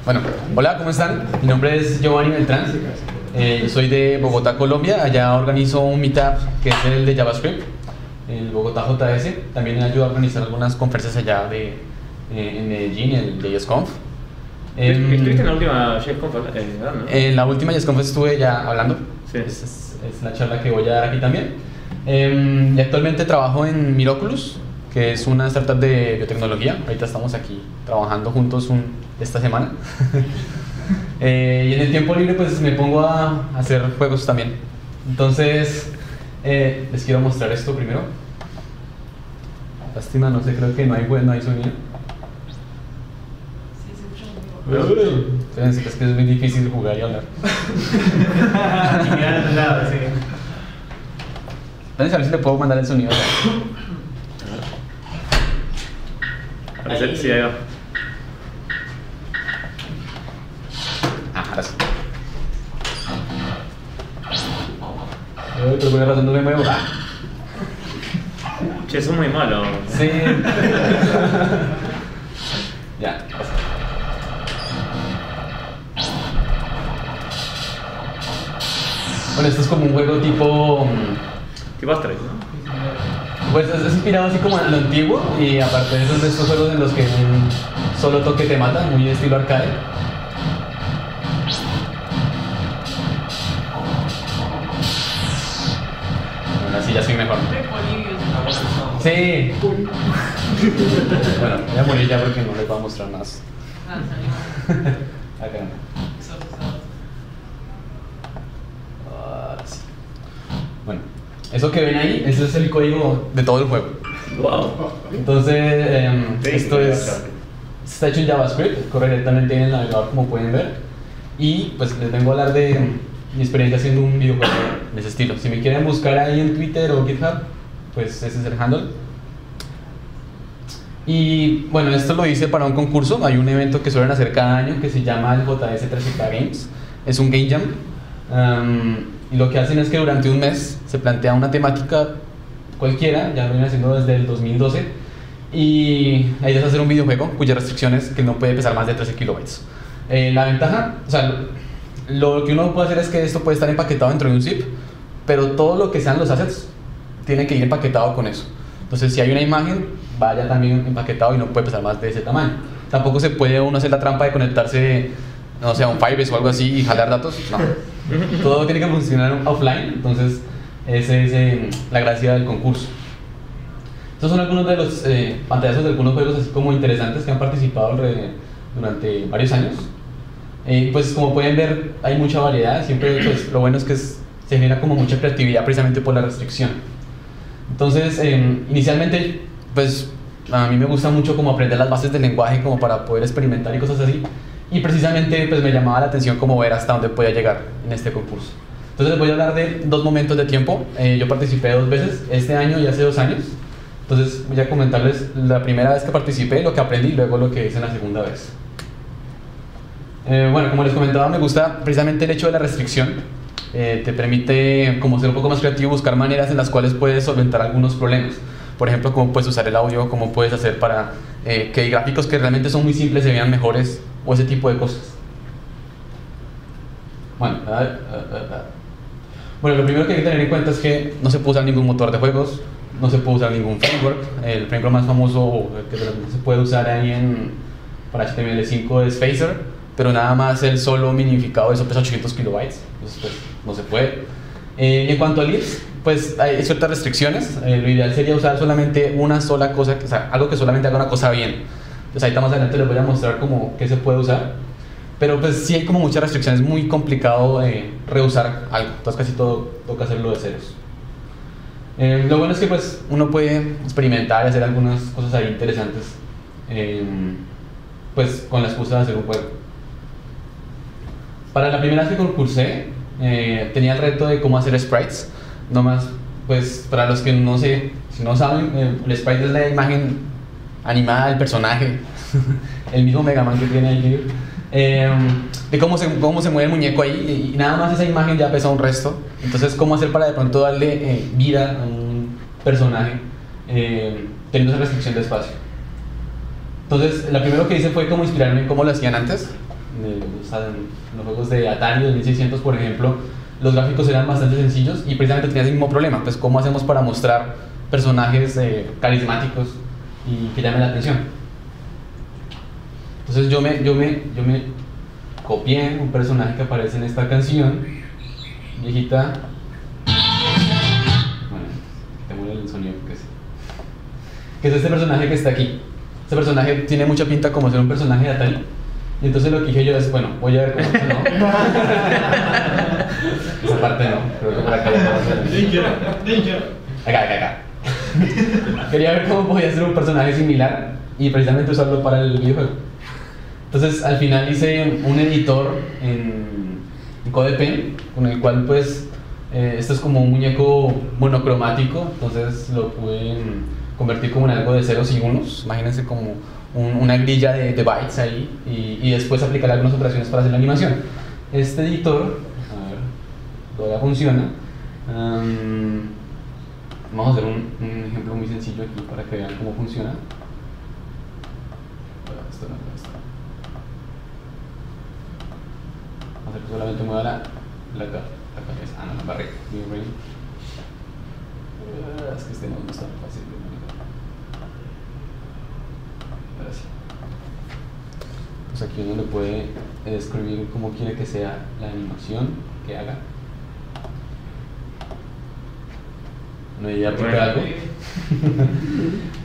Bueno, hola, ¿cómo están? Mi nombre es Giovanni Beltrán, soy de Bogotá, Colombia. Allá organizo un meetup que es el de JavaScript, el Bogotá JS. También ayudo a organizar algunas conferencias allá en Medellín, el JSConf. ¿Estuviste en la última JSConf? ¿No? En la última JSConf estuve ya hablando. Sí. Es la charla que voy a dar aquí también. Y actualmente trabajo en Miraculous, que es una startup de biotecnología. Ahorita estamos aquí trabajando juntos esta semana. Y en el tiempo libre pues me pongo a hacer juegos también. Entonces les quiero mostrar esto primero. Lástima, no sé, creo que no hay sonido. Fíjense que es muy difícil jugar y hablar. Entonces a ver si le puedo mandar el sonido. Parece, sí, ahí va. Ahora sí. Pero por alguna razón no me muevo. Che, eso es muy malo. Sí. Ya. Bueno, esto es como un juego tipo Asterix, ¿no? pues es inspirado así como en lo antiguo, y aparte de eso, de estos juegos en los que un solo toque te mata, muy estilo arcade. Bueno, así ya soy mejor. Sí. Bueno, voy a morir ya porque no les voy a mostrar más. Acá no. Sí. Bueno, eso que ven ahí, ese es el código de todo el juego. Wow. Entonces, esto está hecho en JavaScript, corre directamente en el navegador, como pueden ver. Y pues les vengo a hablar de mi experiencia haciendo un videojuego de ese estilo. Si me quieren buscar ahí en Twitter o GitHub, pues ese es el handle. Y bueno, esto lo hice para un concurso. Hay un evento que suelen hacer cada año que se llama el JS 3Z Games. Es un game jam. Y lo que hacen es que durante un mes se plantea una temática cualquiera, ya lo vienen haciendo desde el 2012, y la idea es hacer un videojuego cuya restricción es que no puede pesar más de 13 kilobytes. La ventaja, o sea, lo que uno puede hacer es que esto puede estar empaquetado dentro de un zip, pero todo lo que sean los assets tiene que ir empaquetado con eso. Entonces, si hay una imagen, vaya también empaquetado y no puede pesar más de ese tamaño. Tampoco se puede uno hacer la trampa de conectarse, no sé, a un Firebase o algo así y jalar datos. No. Todo tiene que funcionar offline. Entonces esa es la gracia del concurso. Estos son algunos de los pantallazos de algunos juegos así como interesantes que han participado durante varios años. Pues como pueden ver, hay mucha variedad. Siempre pues, lo bueno es que se genera como mucha creatividad precisamente por la restricción. Entonces inicialmente pues a mí me gusta mucho como aprender las bases del lenguaje como para poder experimentar y cosas así. Y precisamente pues me llamaba la atención como ver hasta dónde podía llegar en este concurso. Entonces les voy a hablar de dos momentos de tiempo. Yo participé 2 veces, este año y hace 2 años. Entonces voy a comentarles la primera vez que participé, lo que aprendí, y luego lo que hice en la segunda vez. Bueno, como les comentaba, me gusta precisamente el hecho de la restricción. Te permite como ser un poco más creativo, buscar maneras en las cuales puedes solventar algunos problemas. Por ejemplo, cómo puedes usar el audio, cómo puedes hacer para que gráficos que realmente son muy simples se vean mejores, o ese tipo de cosas. Bueno, lo primero que hay que tener en cuenta es que no se puede usar ningún motor de juegos, no se puede usar ningún framework. El framework más famoso que se puede usar ahí para HTML5 es Phaser, pero nada más el solo minificado de eso pesa 800 kilobytes, entonces pues no se puede. En cuanto a libs, pues hay ciertas restricciones. Lo ideal sería usar solamente una sola cosa, o sea, algo que solamente haga una cosa bien. Entonces ahorita más adelante les voy a mostrar cómo qué se puede usar, pero pues sí hay como muchas restricciones, es muy complicado reusar algo, entonces casi todo toca hacerlo de ceros. Lo bueno es que pues uno puede experimentar y hacer algunas cosas ahí interesantes pues con la excusa de hacer un juego. Para la primera vez que concursé tenía el reto de cómo hacer sprites. Nomás pues para los que no sé, si no saben, el sprite es la imagen animada del personaje, el mismo Mega Man que tiene ahí, de cómo se mueve el muñeco ahí, y nada más esa imagen ya pesa un resto. Entonces, cómo hacer para de pronto darle vida a un personaje teniendo esa restricción de espacio. Entonces, lo primero que hice fue como inspirarme en cómo lo hacían antes. los juegos de Atari 2600, por ejemplo, los gráficos eran bastante sencillos y precisamente tenías el mismo problema, pues cómo hacemos para mostrar personajes carismáticos y que llamen la atención. Entonces yo me copié un personaje que aparece en esta canción, viejita. Bueno, te muere el sonido porque sí. Que es este personaje que está aquí. Este personaje tiene mucha pinta como ser un personaje de Atari. Y entonces lo que dije yo es, bueno, voy a ver cómo se, ¿no? Esa parte no, creo que por acá ya acá. Quería ver cómo podía hacer un personaje similar y precisamente usarlo para el videojuego. Entonces al final hice un editor en CodePen con el cual pues esto es como un muñeco monocromático, entonces lo pude convertir como en algo de ceros y unos. Imagínense como una grilla de bytes ahí y después aplicar algunas operaciones para hacer la animación. Este editor, a ver, todavía funciona. Vamos a hacer un ejemplo muy sencillo aquí para que vean cómo funciona. Esto no, esto. Vamos a hacer que solamente mueva la cabeza. Ah, no, la barrera. Es que este no está fácil de manejar. Ahora sí. Pues aquí uno le puede describir cómo quiere que sea la animación que haga. No, ya aplica algo.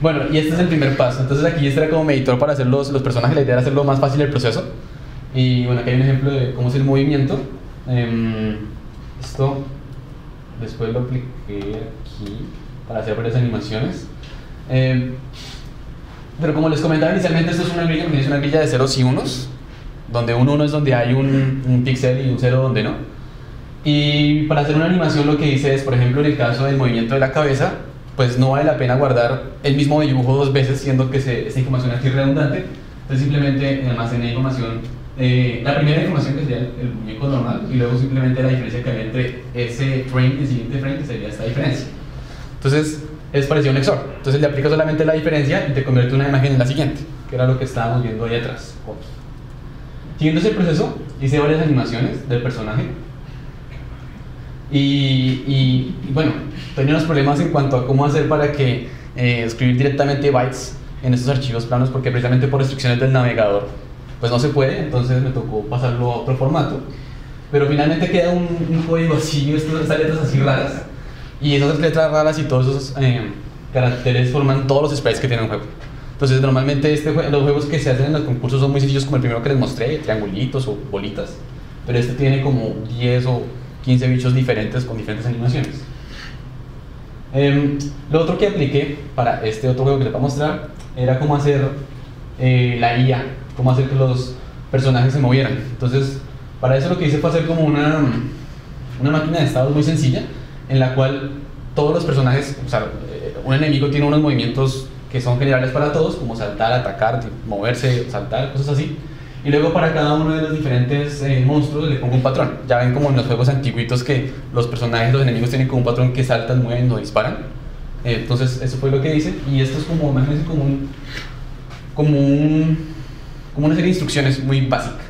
Bueno, y este es el primer paso. Entonces aquí este era como mi editor para hacer los personajes. La idea era hacerlo más fácil el proceso. Y bueno, aquí hay un ejemplo de cómo es el movimiento. Esto después lo apliqué aquí para hacer varias animaciones. Pero como les comentaba inicialmente, esto es una grilla de ceros y unos, donde un 1 es donde hay un píxel y un 0 donde no. Y para hacer una animación lo que hice es, por ejemplo, en el caso del movimiento de la cabeza, pues no vale la pena guardar el mismo dibujo dos veces, siendo que esta información aquí es redundante. Entonces simplemente almacené información, la primera información que sería el muñeco normal, y luego simplemente la diferencia que había entre ese frame y el siguiente frame, que sería esta diferencia. Entonces es parecido a un XOR. Entonces le aplica solamente la diferencia y te convierte una imagen en la siguiente, que era lo que estábamos viendo ahí atrás. Siguiendo ese proceso, hice varias animaciones del personaje. Y bueno, tenía unos problemas en cuanto a cómo hacer para que escribir directamente bytes en estos archivos planos, porque precisamente por restricciones del navegador pues no se puede, entonces me tocó pasarlo a otro formato. Pero finalmente queda un código así, estas letras así raras, y esas letras raras y todos esos caracteres forman todos los sprites que tiene un juego. Entonces normalmente los juegos que se hacen en los concursos son muy sencillos, como el primero que les mostré, triangulitos o bolitas, pero este tiene como 10 o 15 bichos diferentes con diferentes animaciones. Lo otro que apliqué para este otro juego que les voy a mostrar era cómo hacer la IA, cómo hacer que los personajes se movieran. Entonces para eso lo que hice fue hacer como una máquina de estados muy sencilla, en la cual todos los personajes, o sea, un enemigo tiene unos movimientos que son generales para todos, como saltar, atacar, moverse, saltar, cosas así. Y luego para cada uno de los diferentes monstruos le pongo un patrón. Ya ven como en los juegos antiguitos que los personajes, los enemigos tienen como un patrón que saltan, mueven o disparan. Entonces eso fue lo que hice. Y esto es como, imagínense, como una serie de instrucciones muy básicas.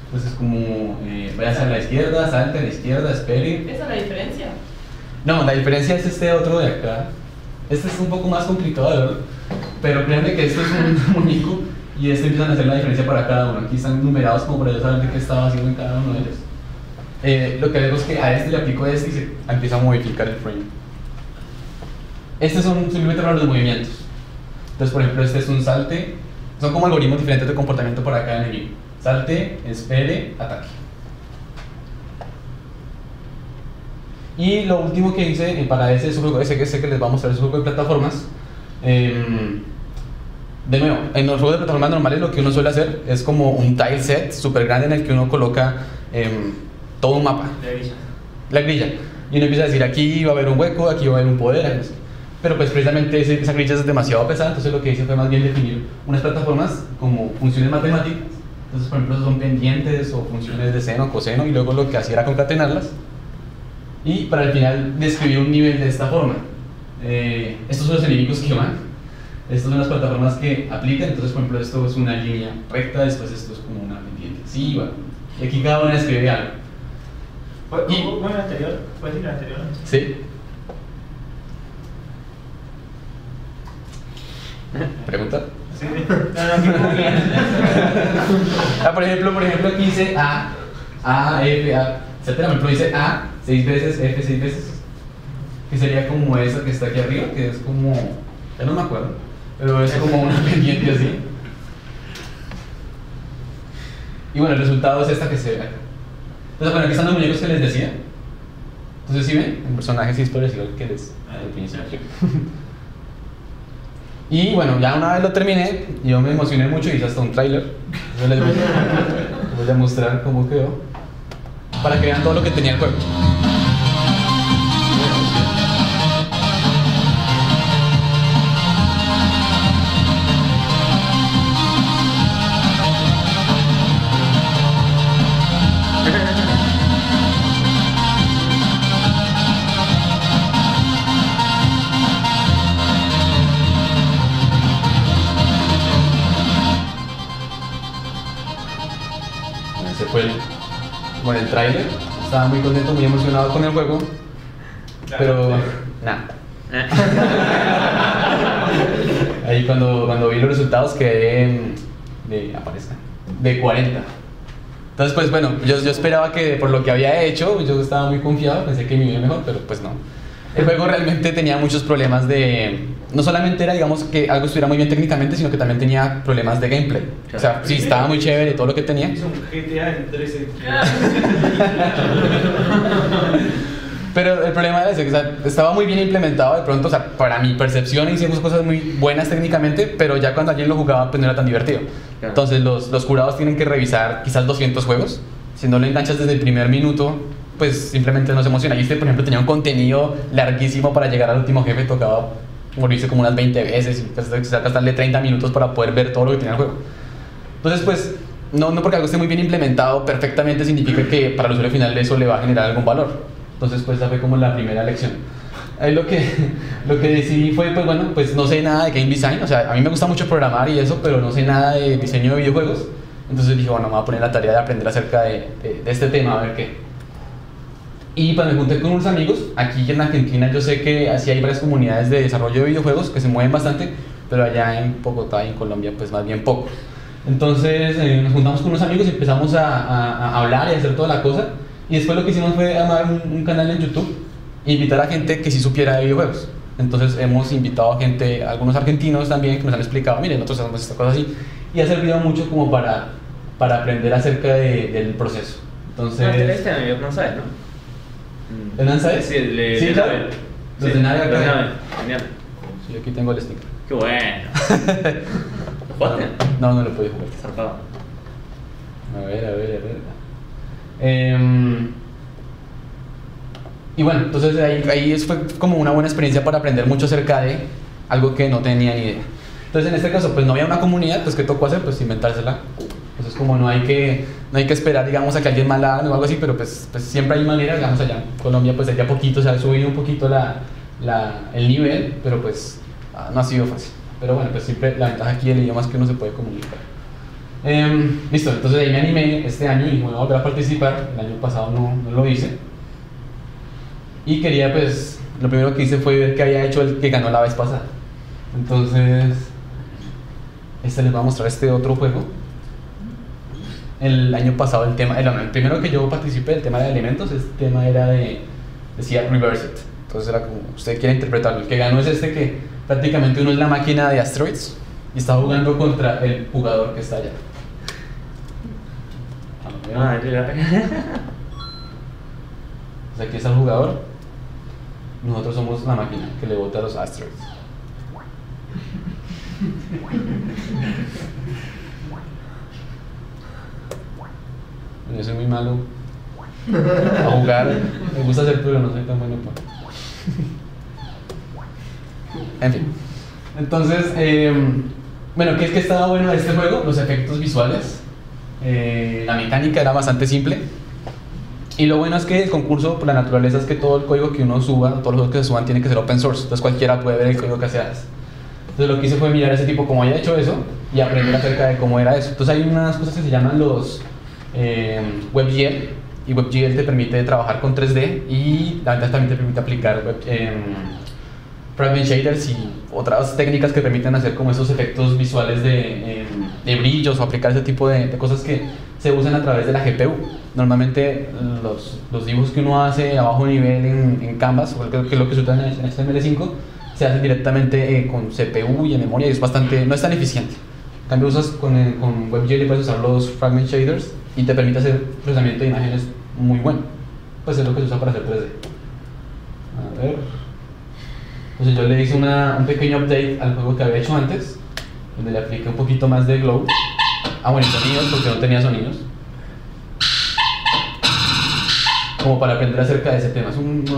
Entonces como, vaya a la izquierda, salte a la izquierda, espere. ¿Esa es la diferencia? No, la diferencia es este otro de acá. Este es un poco más complicado de ver, pero créanme que esto es un muñeco. Y empiezan a hacer la diferencia para cada uno. Aquí están numerados como para yo saber qué estaba haciendo en cada uno de ellos. Lo que vemos es que a este le aplico este y se empieza a modificar el frame. Estos son simplemente para los movimientos. Entonces, por ejemplo, este es un salte. Son como algoritmos diferentes de comportamiento para cada enemigo. Salte, espere, ataque. Y lo último que hice para ese que les va a mostrar es un juego de plataformas. De nuevo, en los juegos de plataformas normales lo que uno suele hacer es como un tile set súper grande en el que uno coloca todo un mapa. La grilla. Y uno empieza a decir, aquí va a haber un hueco, aquí va a haber un poder. Pero pues precisamente esa grilla es demasiado pesada, entonces lo que hice fue más bien definir unas plataformas como funciones matemáticas. Entonces, por ejemplo, son pendientes o funciones de seno, coseno, y luego lo que hacía era concatenarlas. Y para al final describir un nivel de esta forma. Estos son los enemigos que van. Estas son las plataformas que aplican. Entonces, por ejemplo, esto es una línea recta, después esto es como una pendiente. Sí, bueno. Y aquí cada una escribe algo. ¿Bueno, el anterior? ¿Puedes decir el anterior? ¿Sí? ¿Pregunta? Sí. No, bien. Por ejemplo, aquí dice A, F, A, etcétera. Por ejemplo, dice A 6 veces, F 6 veces. Que sería como esa que está aquí arriba, que es como. Ya no me acuerdo, pero es como una pendiente así. Y bueno, el resultado es esta que se ve acá. Entonces, bueno, aquí están los muñecos que les decía. Entonces, ¿sí ven? El personaje sí es parecido al que les al principio. Y bueno, ya una vez lo terminé, yo me emocioné mucho y hice hasta un tráiler. Entonces les voy a mostrar cómo quedó, para que vean todo lo que tenía el juego. Ese fue el tráiler. Estaba muy contento, muy emocionado con el juego, pero nada. Ahí cuando vi los resultados quedé de 40. Entonces pues bueno, yo esperaba que por lo que había hecho, yo estaba muy confiado, pensé que me iba mejor, pero pues no. El juego realmente tenía muchos problemas de... No solamente era, digamos, que algo estuviera muy bien técnicamente, sino que también tenía problemas de gameplay. O sea, sí, estaba muy chévere todo lo que tenía. Hizo un GTA en 13. Pero el problema era ese, que, o sea, estaba muy bien implementado de pronto, o sea, para mi percepción hicimos cosas muy buenas técnicamente, pero ya cuando alguien lo jugaba pues no era tan divertido. Claro. Entonces los jurados tienen que revisar quizás 200 juegos. Si no lo enganchas desde el primer minuto, pues simplemente no se emociona. Y este, por ejemplo, tenía un contenido larguísimo para llegar al último jefe, tocaba morirse como unas 20 veces, y pues, gastarle 30 minutos para poder ver todo lo que tenía el juego. Entonces, pues, no porque algo esté muy bien implementado perfectamente significa que para el usuario final eso le va a generar algún valor. Entonces, pues, esa fue como la primera lección. Ahí lo que decidí fue, pues bueno, pues no sé nada de game design, o sea, a mí me gusta mucho programar y eso, pero no sé nada de diseño de videojuegos. Entonces dije, bueno, me voy a poner la tarea de aprender acerca de este tema, a ver qué. Y pues me junté con unos amigos. Aquí en Argentina yo sé que así hay varias comunidades de desarrollo de videojuegos que se mueven bastante, pero allá en Bogotá y en Colombia pues más bien poco. Entonces nos juntamos con unos amigos y empezamos a hablar y a hacer toda la cosa. Y después lo que hicimos fue armar un canal en YouTube e invitar a gente que sí supiera de videojuegos. Entonces hemos invitado a gente, a algunos argentinos también, que nos han explicado, miren, nosotros hacemos esta cosa así. Y ha servido mucho como para aprender acerca del proceso. Entonces... No sabes, ¿no? ¿El Nancy? Sí, el de sí, claro. Nave. Los de Nave acá. Genial. Sí, aquí tengo el sticker. Qué bueno. ¿Lo jugaste? No lo pude jugar. Zarpado. A ver. Y bueno, entonces ahí fue como una buena experiencia para aprender mucho acerca de algo que no tenía ni idea. Entonces en este caso pues no había una comunidad, pues ¿qué tocó hacer? Pues inventársela. Entonces como no hay que esperar, digamos, a que alguien más la haga o algo así, pero pues siempre hay maneras, digamos, allá en Colombia pues de a poquito se ha subido un poquito el nivel, pero pues no ha sido fácil. Pero bueno, pues siempre la ventaja aquí del idioma es que uno se puede comunicar. Listo, entonces ahí me animé este año y voy a volver a participar. El año pasado no lo hice. Y quería pues, lo primero que hice fue ver qué había hecho el que ganó la vez pasada. Entonces, les voy a mostrar este otro juego. El año pasado el primero que yo participé, el tema de alimentos, este tema era decía Reverse It. Entonces era como, usted quiere interpretarlo. El que ganó es este que prácticamente uno es la máquina de Asteroids y está jugando contra el jugador que está allá. Pues aquí está el jugador. Nosotros somos la máquina que le bota a los Asteroids. Yo soy muy malo a jugar, me gusta hacer, pero no soy tan bueno para. En fin. Entonces, bueno, ¿qué es que estaba bueno de este juego? Los efectos visuales. La mecánica era bastante simple. Y lo bueno es que el concurso, por la naturaleza, es que todo el código que uno suba, todos los juegos que se suban, tiene que ser open source. Entonces cualquiera puede ver el código que se hace. Entonces lo que hice fue mirar a ese tipo cómo había hecho eso y aprender acerca de cómo era eso. Entonces hay unas cosas que se llaman los WebGL, y WebGL te permite trabajar con 3D y la verdad también te permite aplicar fragment shaders y otras técnicas que permiten hacer como esos efectos visuales de brillos o aplicar ese tipo de cosas que se usan a través de la GPU. Normalmente los dibujos que uno hace a bajo nivel en Canvas, o que es lo que se usa en HTML5, se hacen directamente con CPU y en memoria y es bastante, no es tan eficiente. En cambio usas con WebGL puedes usar los fragment shaders y te permite hacer procesamiento de imágenes muy bueno. Pues es lo que se usa para hacer 3D. A ver. Entonces yo le hice un pequeño update al juego que había hecho antes, donde le apliqué un poquito más de glow. Bueno, y sonidos, porque no tenía sonidos. Como para aprender acerca de ese tema.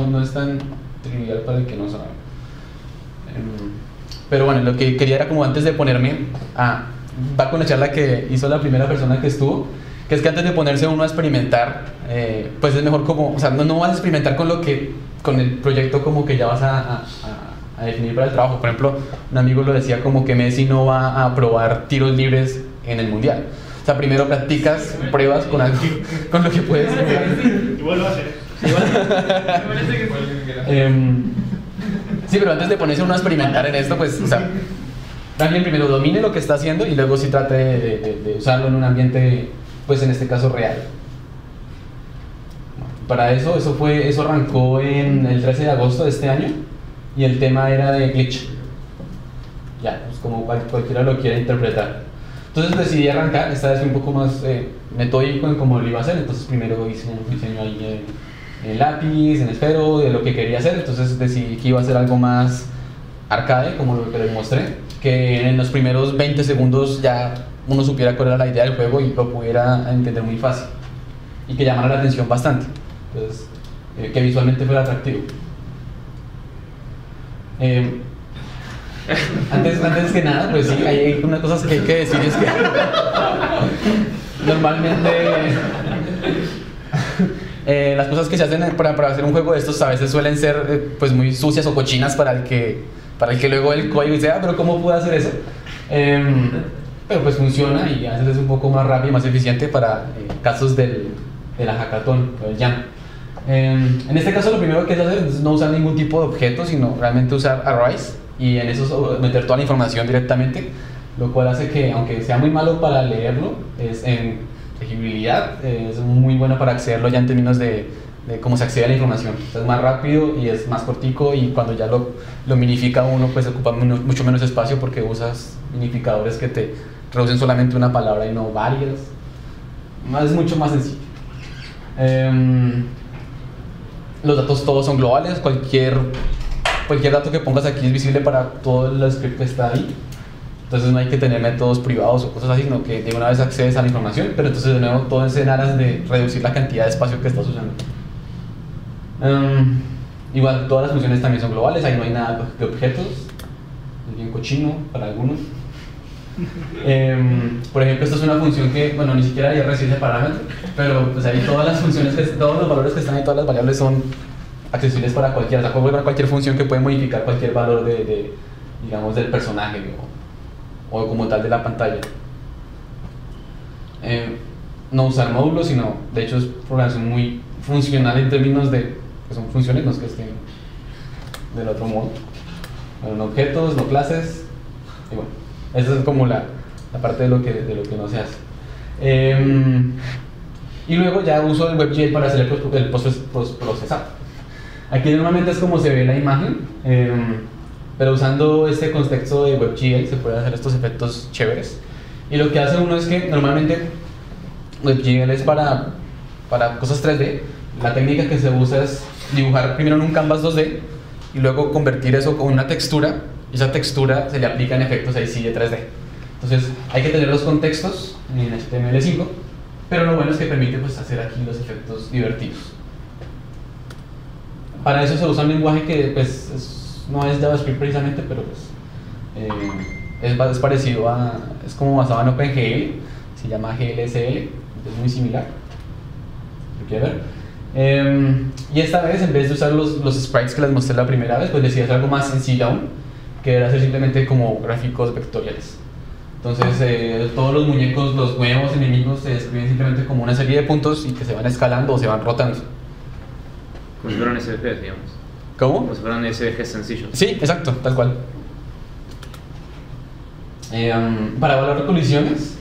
No es tan trivial para el que no sabe. Pero bueno, lo que quería era como antes de ponerme va con la charla que hizo la primera persona que estuvo, que es que antes de ponerse uno a experimentar, pues es mejor como, o sea, no vas a experimentar con el proyecto como que ya vas a definir para el trabajo. Por ejemplo, un amigo lo decía como que Messi no va a probar tiros libres en el mundial. O sea, primero practicas, pruebas con algo, con lo que puedes. Igual lo va a hacer. Sí, pero antes de ponerse uno a experimentar en esto, pues, o sea, alguien primero domine lo que está haciendo y luego sí trate de usarlo en un ambiente, pues en este caso real. Para eso arrancó en el 13 de agosto de este año y el tema era de glitch. Ya, pues como cualquiera lo quiera interpretar. Entonces decidí arrancar, esta vez un poco más metódico en cómo lo iba a hacer. Entonces primero hice un diseño ahí en lápiz, en esfero, de lo que quería hacer. Entonces decidí que iba a hacer algo más arcade, como lo que les mostré, que en los primeros 20 segundos ya uno supiera cuál era la idea del juego y lo pudiera entender muy fácil y que llamara la atención bastante. Entonces, que visualmente fuera atractivo. Antes que nada, pues sí, hay unas cosas que hay que decir, es que normalmente las cosas que se hacen para hacer un juego de estos a veces suelen ser pues muy sucias o cochinas para el que luego el código dice, pero ¿cómo puedo hacer eso? Pero pues funciona y a veces es un poco más rápido y más eficiente para casos de la hackathon o el jam. En este caso lo primero que es hacer es no usar ningún tipo de objeto, sino realmente usar arrays y en eso meter toda la información directamente, lo cual hace que, aunque sea muy malo para leerlo, en legibilidad es muy bueno para accederlo ya en términos de cómo se accede a la información. Es más rápido y es más cortico, y cuando ya lo minifica uno, pues ocupa mucho menos espacio porque usas minificadores que te reducen solamente una palabra y no varias. Es mucho más sencillo. Los datos todos son globales, cualquier dato que pongas aquí es visible para todo el script que está ahí. Entonces no hay que tener métodos privados o cosas así, sino que de una vez accedes a la información, pero entonces de nuevo todo es en aras de reducir la cantidad de espacio que estás usando. Igual todas las funciones también son globales, ahí no hay nada de objetos, es bien cochino para algunos. Por ejemplo, esta es una función que, bueno, ni siquiera ya recibe ese parámetro, pero pues ahí todas las funciones, todos los valores que están ahí, todas las variables son accesibles para cualquiera, o sea, para cualquier función que puede modificar cualquier valor digamos, del personaje o como tal de la pantalla. No usar módulos, sino, de hecho es programación muy funcional en términos de que son funciones, no es que estén del otro modo. Bueno, no objetos, no clases, y bueno, esa es como la parte de lo que no se hace. Y luego ya uso el WebGL para hacer el postprocesado. Aquí normalmente es como se ve la imagen, pero usando este contexto de WebGL se pueden hacer estos efectos chéveres. Y lo que hace uno es que normalmente WebGL es para cosas 3D. La técnica que se usa es dibujar primero en un canvas 2D y luego convertir eso con una textura, y esa textura se le aplica en efectos ahí sí de 3D. Entonces hay que tener los contextos en HTML5, pero lo bueno es que permite pues hacer aquí los efectos divertidos. Para eso se usa un lenguaje que pues no es JavaScript precisamente, pero pues es parecido es como basado en OpenGL, se llama GLSL, es muy similar. ¿Lo quiere ver? Y esta vez, en vez de usar los sprites que les mostré la primera vez, pues decidí hacer algo más sencillo aún, que deberá ser simplemente como gráficos vectoriales. Entonces, todos los muñecos, los nuevos enemigos, se describen simplemente como una serie de puntos y que se van escalando o se van rotando. Como si fueran SVGs, digamos. ¿Cómo? Como si fueran SVGs sencillos. Sí, exacto, tal cual. Para evaluar colisiones,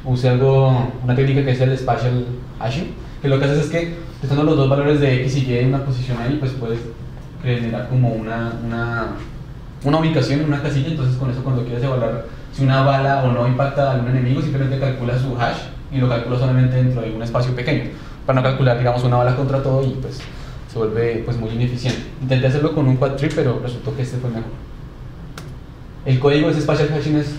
usé una técnica que es el Spatial Hashing, que lo que haces es que, testando los dos valores de X y Y en una posición ahí, pues puedes generar como una ubicación en una casilla. Entonces con eso, cuando quieres evaluar si una bala o no impacta a algún enemigo, simplemente calcula su hash y lo calcula solamente dentro de un espacio pequeño, para no calcular, digamos, una bala contra todo y pues se vuelve pues muy ineficiente. Intenté hacerlo con un quad tree, pero resultó que este fue mejor. El código de ese Spatial Hashing es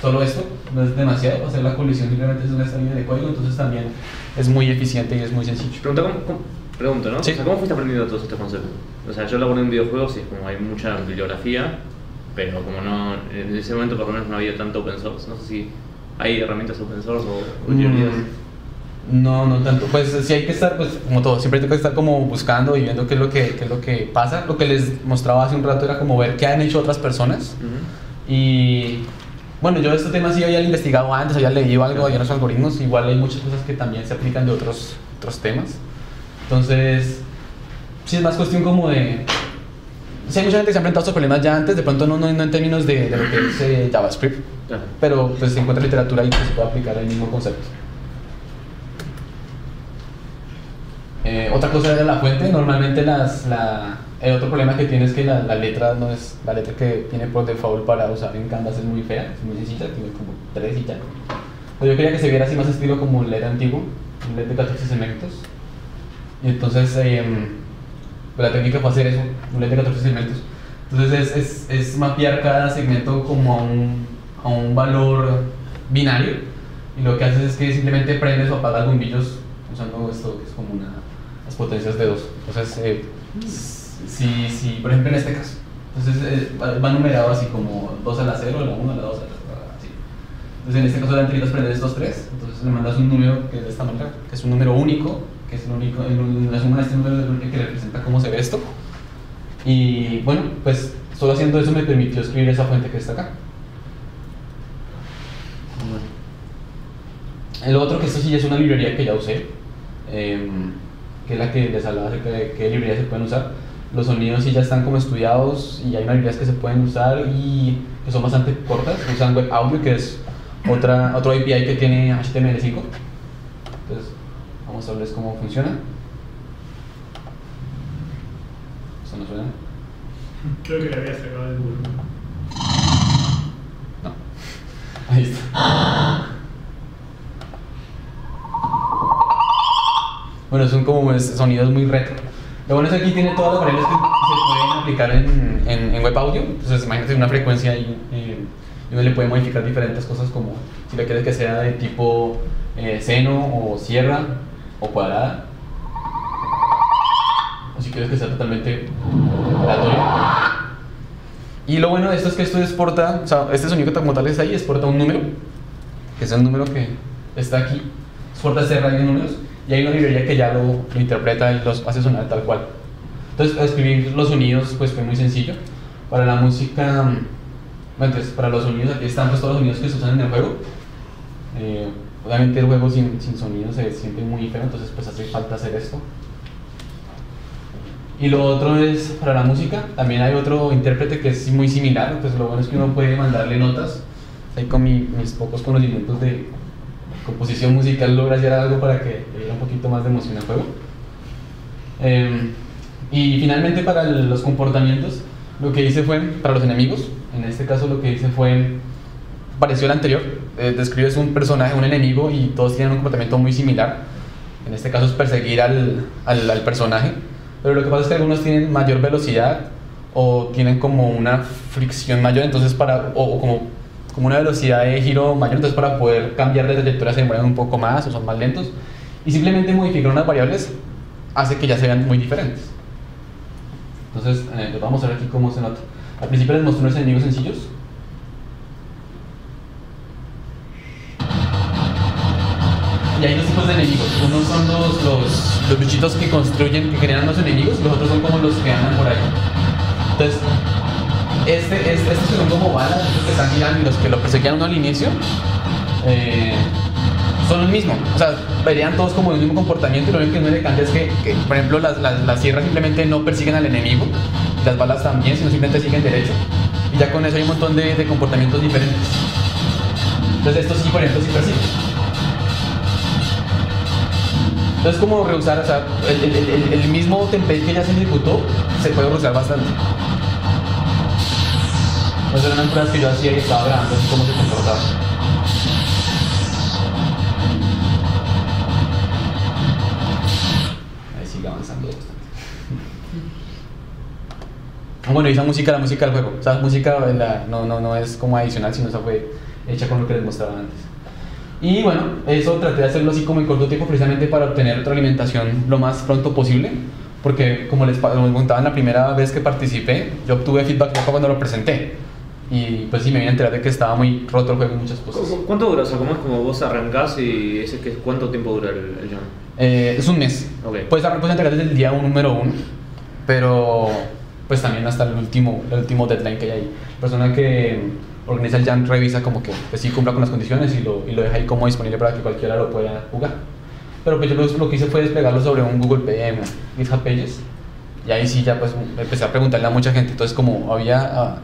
solo esto, no es demasiado. Hacer la colisión simplemente es una línea de código, entonces también es muy eficiente y es muy sencillo. Pregunto, ¿no? Sí. O sea, ¿cómo fuiste aprendiendo todos estos conceptos? O sea, yo laburé en videojuegos y es como hay mucha bibliografía, pero como no, en ese momento por lo menos no había tanto open source. No sé si hay herramientas open source o librerías. No, no tanto. Pues sí hay que estar, pues como todo, siempre hay que estar como buscando y viendo qué es lo que pasa. Lo que les mostraba hace un rato era como ver qué han hecho otras personas. Y bueno, yo este tema sí había investigado antes, había leído algo, había unos algoritmos. Igual hay muchas cosas que también se aplican de otros temas. Entonces, sí es más cuestión como de... Sí hay mucha gente que se ha enfrentado a estos problemas ya antes, de pronto no en términos de lo que es JavaScript, Claro. pero pues se encuentra literatura y pues, se puede aplicar el mismo concepto. Otra cosa era la fuente. Normalmente el otro problema que tiene es que la letra no es la letra que tiene por default para usar en Canvas, es muy fea, es muy sencilla, tiene como 3 y ya. Pero yo quería que se viera así más estilo como un LED antiguo, un LED de 14 segmentos. Y entonces pues la técnica fue hacer eso, un LED de 14 segmentos. Entonces es mapear cada segmento como a un valor binario, y lo que haces es que simplemente prendes o apagas bombillos usando esto que es como las potencias de 2. Entonces, si por ejemplo en este caso, entonces va numerado así como 2 a la 0, a la 1, a la 2, a la 0, así. Entonces en este caso necesitas prender estos 3, entonces le mandas un número que es de esta manera, que es un número único, que es la suma de este número es el único que representa cómo se ve esto. Y bueno, pues solo haciendo eso me permitió escribir esa fuente que está acá. El otro, que esto sí es una librería que ya usé, que es la que les hablaba acerca de qué librerías se pueden usar. Los sonidos sí ya están como estudiados y hay librerías que se pueden usar y que son bastante cortas. Usan Web Audio, que es otro API que tiene HTML5. Entonces, vamos a verles cómo funciona. ¿Eso no suena? Creo que le había sacado el volumen. No. Ahí está. Bueno, son como sonidos muy retro. Lo bueno es que aquí tiene todas las variables que se pueden aplicar en Web Audio. Entonces, imagínate una frecuencia y uno le puede modificar diferentes cosas, como si le quieres que sea de tipo seno o sierra o cuadrada, o si quieres que sea totalmente aleatorio. Y lo bueno de esto es que esto exporta, o sea, este sonido que como tal está ahí, exporta un número, que es el número que está aquí, exporta ese rango de números. Y hay una librería que ya lo interpreta y los hace sonar tal cual. Entonces, escribir los sonidos pues fue muy sencillo. Para la música, bueno, entonces, para los sonidos aquí están pues todos los sonidos que se usan en el juego. Obviamente el juego sin sonido se siente muy feo, entonces pues hace falta hacer esto. Y lo otro es para la música, también hay otro intérprete que es muy similar. Entonces lo bueno es que uno puede mandarle notas. Ahí con mis pocos conocimientos de composición musical logro hacer algo para que le diera un poquito más de emoción al juego. Y finalmente, para los comportamientos, lo que hice fue, para los enemigos, en este caso lo que hice fue, pareció el anterior, describes un personaje, un enemigo, y todos tienen un comportamiento muy similar. En este caso es perseguir al personaje, pero lo que pasa es que algunos tienen mayor velocidad o tienen como una fricción mayor, entonces como una velocidad de giro mayor, entonces para poder cambiar de trayectoria se demoran un poco más o son más lentos, y simplemente modificar unas variables hace que ya se vean muy diferentes. Entonces vamos a ver aquí cómo se nota. Al principio les mostré unos enemigos sencillos. Y hay dos tipos de enemigos. Unos son los bichitos que construyen, que generan los enemigos, y los otros son como los que andan por ahí. Entonces estos que son como balas, los que están girando y los que lo perseguían uno al inicio, son los mismos. O sea, verían todos como el mismo comportamiento y lo único que no le cambia es que por ejemplo, las sierras simplemente no persiguen al enemigo, y las balas también, sino simplemente siguen derecho. Y ya con eso hay un montón de comportamientos diferentes. Entonces estos sí, por ejemplo, sí persiguen. Entonces como reusar, o sea, el mismo template que ya se ejecutó, se puede reusar bastante. Esas eran pruebas que yo hacía y estaba grabando así cómo se comportaba. Ahí sigue avanzando bastante. Bueno, y esa música, la música del juego. O sea, música no es como adicional, sino esa fue hecha con lo que les mostraba antes. Y bueno, eso traté de hacerlo así como en corto tiempo, precisamente para obtener retroalimentación lo más pronto posible. Porque como les contaba en la primera vez que participé, yo obtuve feedback poco cuando lo presenté. Y pues sí, me vine a enterar de que estaba muy roto el juego en muchas cosas. ¿Cuánto dura? O sea, ¿cómo es como vos arrancás y ese que cuánto tiempo dura el jam? Es un mes. Okay. Puedes entregar desde el día número 1, pero pues también hasta el último deadline que hay ahí. La persona que organiza el jam revisa como que pues, sí cumpla con las condiciones y lo deja ahí como disponible para que cualquiera lo pueda jugar. Pero pues yo lo que hice fue desplegarlo sobre un Google GitHub Pages, y ahí sí ya pues empecé a preguntarle a mucha gente. Entonces como había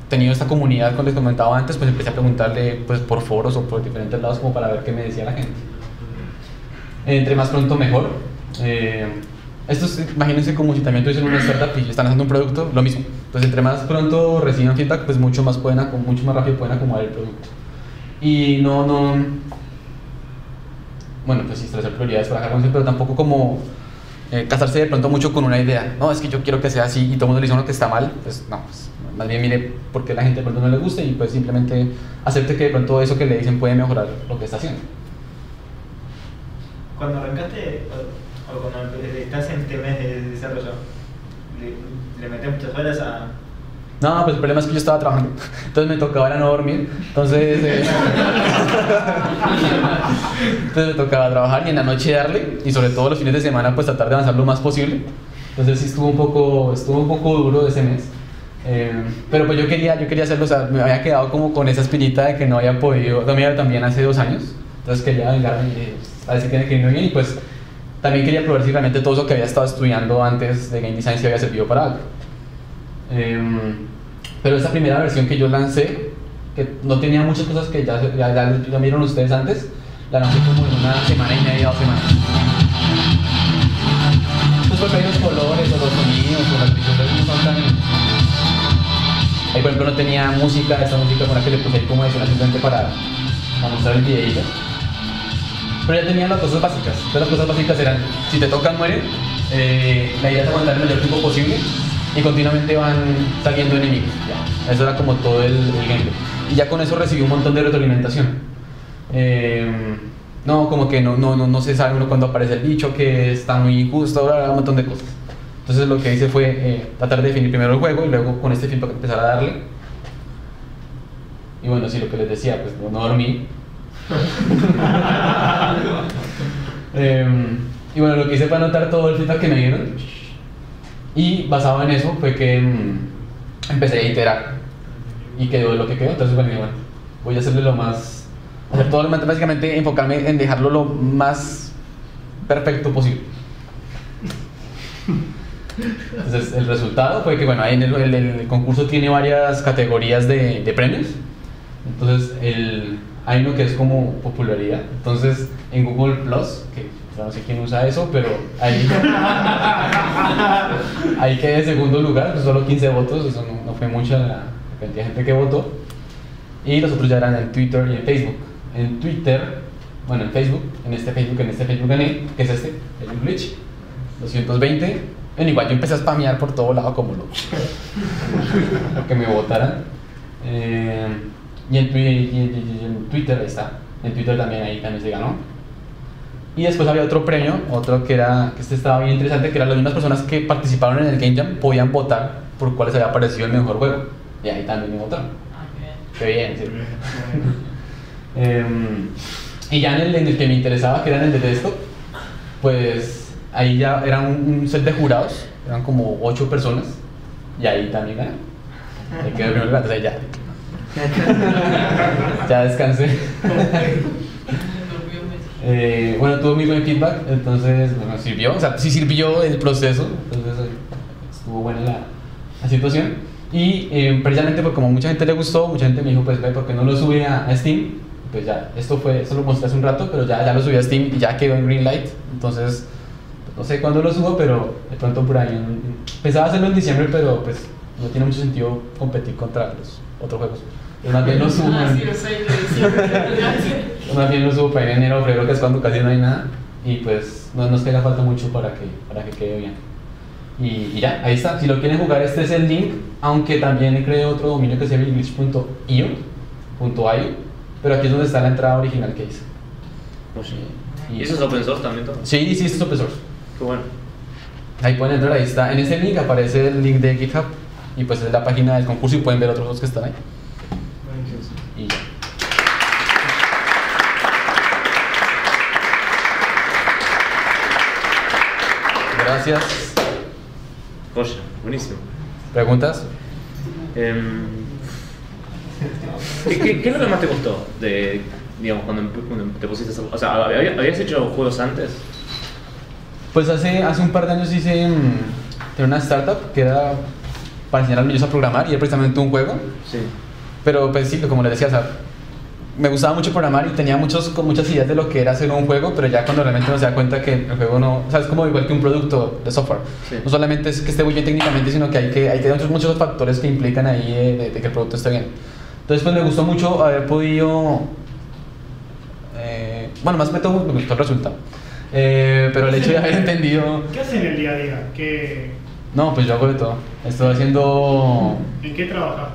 tenido esta comunidad como les comentaba antes, pues empecé a preguntarle pues por foros o por diferentes lados como para ver qué me decía la gente. Entre más pronto mejor. Imagínense como si también tuviesen una startup y están haciendo un producto, lo mismo. Pues entre más pronto reciban feedback, pues mucho más rápido pueden acomodar el producto. Y bueno, pues sí, establecer prioridades para cada canción, pero tampoco como casarse de pronto mucho con una idea. No, es que yo quiero que sea así y todo el mundo le dice uno que está mal, pues no, pues más bien mire por qué a la gente de pronto no le gusta y pues simplemente acepte que de pronto eso que le dicen puede mejorar lo que está haciendo. Cuando arrancaste, o cuando estás en este mes de desarrollo, ¿le metes muchas horas a...? No, pues el problema es que yo estaba trabajando, entonces me tocaba no dormir, entonces me tocaba trabajar y en la noche darle, y sobre todo los fines de semana pues tratar de avanzar lo más posible. Entonces sí estuvo un poco duro ese mes, pero pues yo quería hacerlo. O sea, me había quedado como con esa espinita de que no había podido dormir también hace 2 años, entonces quería vengarme y a ver si tiene que irme bien, y pues también quería probar si realmente todo eso que había estado estudiando antes de Game Design se había servido para algo. Pero esa primera versión que yo lancé, que no tenía muchas cosas que ya vieron ustedes antes, la lancé como en 1 semana y media, 2 semanas. Pues porque hay los colores o los sonidos o las visuales no son tan... Ahí por ejemplo no tenía música, esa música con la que le puse ahí como adicional simplemente para mostrar el videito. Pero ya tenía las cosas básicas. Entonces las cosas básicas eran, si te tocan mueren, la idea es aguantar el mayor tiempo posible y continuamente van saliendo enemigos. Ya. Eso era como todo el gameplay. Y ya con eso recibí un montón de retroalimentación. No, como que no se sabe uno cuándo aparece el bicho, que está muy injusto, un montón de cosas. Entonces lo que hice fue tratar de definir primero el juego y luego con este feedback empezar a darle. Y bueno, sí, lo que les decía, pues no dormí. Y bueno, lo que hice fue anotar todo el feedback que me dieron. Y basado en eso fue que empecé a iterar. Y quedó lo que quedó. Entonces bueno, voy a hacer todo lo más, básicamente enfocarme en dejarlo lo más perfecto posible. Entonces el resultado fue que bueno, ahí en el concurso tiene varias categorías de premios. Entonces hay uno que es como popularidad. Entonces en Google Plus, que no sé quién usa eso, pero ahí quedé en segundo lugar, pues solo 15 votos, eso no fue mucha la cantidad de gente que votó. Y los otros ya eran en Twitter y en Facebook. En Twitter, bueno, en Facebook gané, que es el Glitch, 220. Bueno, igual yo empecé a spamear por todo lado como loco, para que me votaran. Y en Twitter, ahí está, en Twitter también se ganó. Y después había otro premio, que estaba bien interesante, que eran las mismas personas que participaron en el Game Jam podían votar por cuál les había parecido el mejor juego. Y ahí también me votaron. Qué bien, sí. Y ya en el que me interesaba, que era en el de desktop, pues ahí ya era un set de jurados, eran como 8 personas, y ahí también gané. Me quedé primero lugar, entonces ya. Ya descansé. Bueno, tuvo muy buen feedback, entonces bueno, sirvió, o sea, sí sirvió el proceso, entonces estuvo buena la situación. Y precisamente porque como mucha gente le gustó, mucha gente me dijo, pues ve, ¿por qué no lo sube a Steam? Pues ya, esto lo mostré hace un rato, pero ya lo subí a Steam y ya quedó en Greenlight, entonces no sé cuándo lo subo, pero de pronto por ahí. Pensaba hacerlo en diciembre, pero pues no tiene mucho sentido competir contra los otros juegos. Más bien lo subo. Sí, el 6 de diciembre. Más bien lo subo para enero o febrero, que es cuando casi no hay nada. Y pues no nos queda falta mucho para que quede bien. Y ya, ahí está. Si lo quieren jugar, este es el link. Aunque también creé otro dominio que se llama glitch.io. Pero aquí es donde está la entrada original que hice. ¿Y eso es open source también todo? Sí, esto es open source. Qué bueno. Ahí pueden entrar, ahí está. En ese link aparece el link de GitHub. Y pues es la página del concurso y pueden ver otros dos que están ahí. Y ya. Gracias. Joya, buenísimo. ¿Preguntas? ¿Qué es lo que más te costó digamos, cuando te pusiste a hacer? O sea, ¿habías hecho juegos antes? Pues hace un par de años tenía una startup que era para enseñar a los niños a programar y era precisamente un juego. Sí. Pero pues sí, como les decía, o sea, me gustaba mucho programar y tenía muchas ideas de lo que era hacer un juego, pero ya cuando realmente uno se da cuenta que el juego no, o sea, es como igual que un producto de software. Sí. No solamente es que esté muy bien técnicamente, sino que hay que muchos factores que implican ahí de que el producto esté bien. Entonces pues me gustó mucho haber podido, bueno, más que todo me gustó el resultado. Pero el hecho de haber entendido... ¿Qué hacen el día a día? No, pues yo hago de todo. Estoy haciendo... ¿En qué trabajas?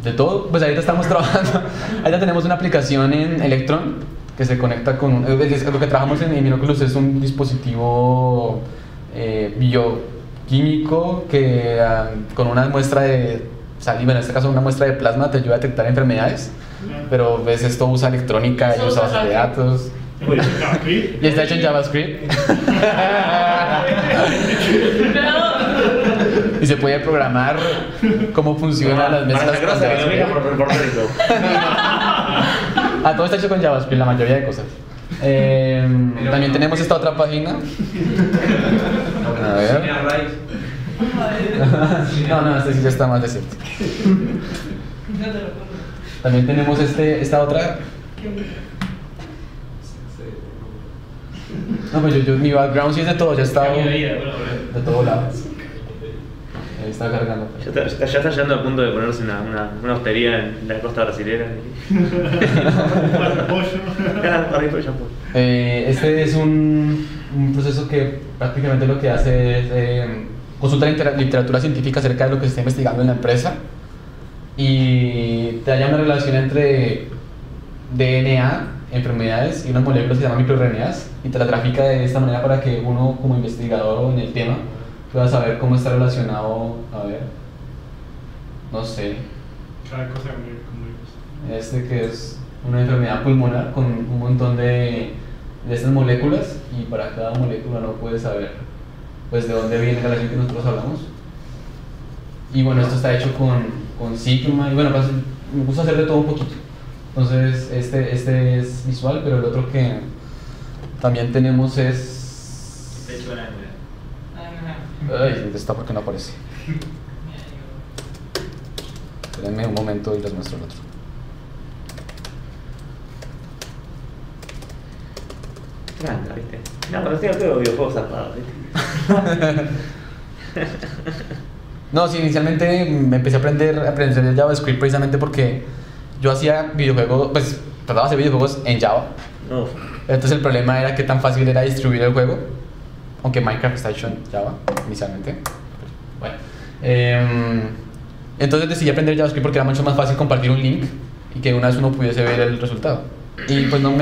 De todo, pues ahorita estamos trabajando. Ahorita tenemos una aplicación en Electron que se conecta con lo que trabajamos en Minoculus es un dispositivo bioquímico que con una muestra de saliva, en este caso una muestra de plasma, te ayuda a detectar enfermedades. Pero ves, esto usa electrónica y usa bases de datos. Y está hecho en JavaScript. Y se puede programar cómo funcionan las mezclas con JavaScript. Todo está hecho con JavaScript, la mayoría de cosas. También tenemos esta otra página. A ver. No, este sí ya está más decente. También tenemos esta otra. No, pues mi background sí es de todo, ya he estado de todos lados. Ahí está cargando. Ya está llegando al punto de ponerse una hostería en la costa brasilera. Este es un proceso que prácticamente lo que hace es consulta literatura científica acerca de lo que se está investigando en la empresa y te halla una relación entre DNA, enfermedades y unas moléculas que se llaman microRNAs y te la trafica de esta manera para que uno como investigador en el tema pueda saber cómo está relacionado, a ver, no sé, cada cosa como este que es una enfermedad pulmonar con un montón de estas moléculas y para cada molécula uno puede saber pues de dónde viene la relación que nosotros hablamos. Y bueno, esto está hecho con Sigma y bueno, pues, me gusta hacer de todo un poquito. Entonces este es visual, pero el otro que también tenemos es... Ay, ¿dónde está? ¿Por qué no aparece? Espérenme un momento y les muestro el otro. Anda, ¿viste? No, pero sí, yo tengo videojuegos zarpados, ¿viste? No, sí, inicialmente me empecé a aprender el JavaScript precisamente porque yo hacía videojuegos, pues trataba de hacer videojuegos en Java. Uf. Entonces el problema era qué tan fácil era distribuir el juego, aunque Minecraft está hecho en Java inicialmente. Bueno, entonces decidí aprender JavaScript porque era mucho más fácil compartir un link y que una vez uno pudiese ver el resultado. Y pues no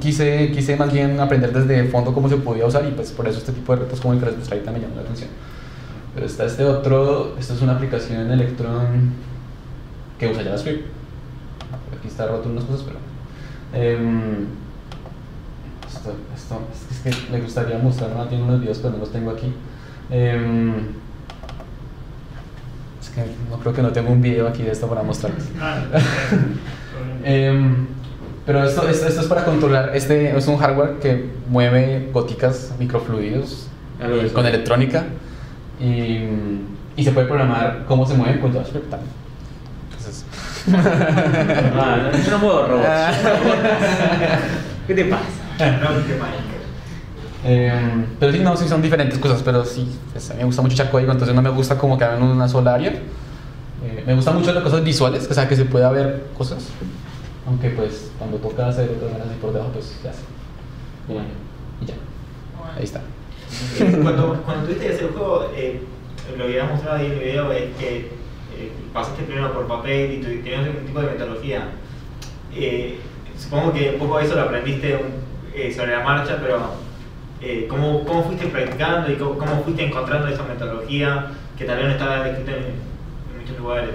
quise más bien aprender desde el fondo cómo se podía usar y pues por eso este tipo de retos como el que les mostré ahorita me llamó la atención. Pero está este otro, esto es una aplicación en Electron que usa JavaScript. Aquí está roto unas cosas, pero esto es que me gustaría mostrar más bien unos videos, pero no los tengo aquí. Es que no creo que no tengo un video aquí de esto para mostrarles. Ah, Pero esto es para controlar, es un hardware que mueve goticas, microfluidos con electrónica y se puede programar cómo se mueven con JavaScript también. Entonces... yo no muevo robots. ¿Qué te pasa? No, qué mal. Pero sí, no, sí son diferentes cosas, pero sí, pues a mí me gusta mucho echar código, entonces no me gusta como que hagan una sola área. Me gustan mucho las cosas visuales, o sea, que se pueda ver cosas, aunque pues cuando toca hacer otras maneras así por debajo, pues ya sé. Y ya, ahí está. Cuando tuviste que hacer el juego, lo que habías mostrado ahí en el video es que pasaste primero por papel y tenías un tipo de metodología. Supongo que un poco eso lo aprendiste sobre la marcha, pero ¿cómo fuiste practicando y cómo fuiste encontrando esa metodología que tal vez no estaba descrita en muchos lugares?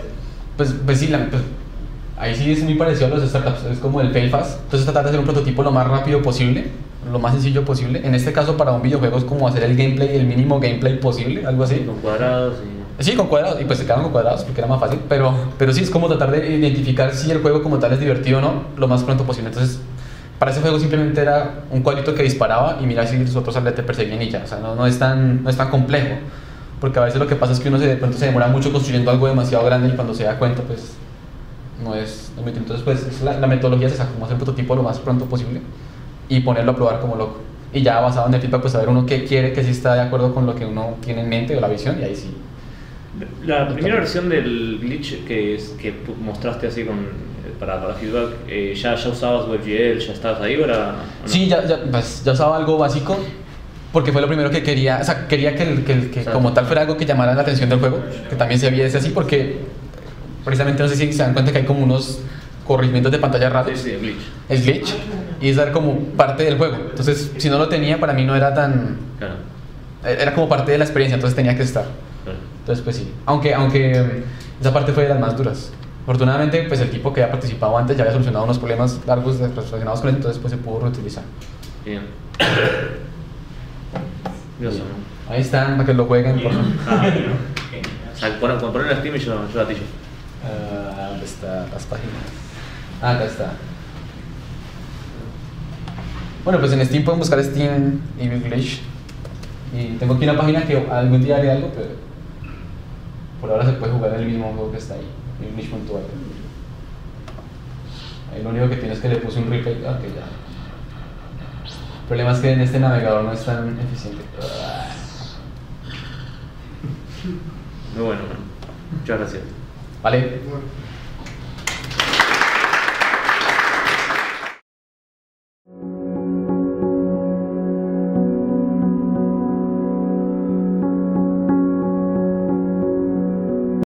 Pues sí, ahí sí es muy parecido a los startups, es como el fail fast. Entonces tratar de hacer un prototipo lo más rápido posible, lo más sencillo posible. En este caso para un videojuego es como hacer el gameplay, el mínimo gameplay posible, algo así. Con cuadrados y... Sí, con cuadrados, y pues se quedaron con cuadrados porque era más fácil, pero sí es como tratar de identificar si el juego como tal es divertido o no lo más pronto posible. Entonces para ese juego simplemente era un cuadrito que disparaba y mira si los otros te perseguían y ya, o sea, no es tan complejo, porque a veces lo que pasa es que uno de pronto se demora mucho construyendo algo demasiado grande y cuando se da cuenta pues no es muy útil. Entonces pues la metodología es esa, como hacer un prototipo lo más pronto posible y ponerlo a probar como loco, y ya basado en el feedback pues saber uno qué quiere, que sí está de acuerdo con lo que uno tiene en mente o la visión, y ahí sí. La primera versión del glitch que mostraste así para feedback, ¿ya usabas WebGL? ¿Ya estabas ahí o era...? ¿O no? Sí, ya usaba algo básico porque fue lo primero que quería, o sea, quería que como tal fuera algo que llamara la atención del juego, que también se viese así, porque precisamente no sé si se dan cuenta que hay como unos corregimientos de pantalla raros. Sí, el glitch. El glitch, y es dar como parte del juego. Entonces, si no lo tenía, para mí no era tan... Claro. Era como parte de la experiencia, entonces tenía que estar. Claro. Entonces, pues sí. Aunque esa parte fue de las más duras. Afortunadamente, pues el tipo que había participado antes ya había solucionado unos problemas largos relacionados con él, entonces pues se pudo reutilizar. Bien. Dios mío. Ahí están, para que lo jueguen. Por favor. O sea, cuando ponen en Steam yo gatillo. ¿Dónde están las páginas? Acá está. Bueno, pues en Steam pueden buscar Steam Evil Glitch. Y tengo aquí una página que algún día haré algo, pero por ahora se puede jugar en el mismo juego que está ahí, evilglitch.org. Ahí lo único que tienes es que le puse un replay, que ya. El problema es que en este navegador no es tan eficiente. Muy bueno. Muchas gracias. Vale. Bueno.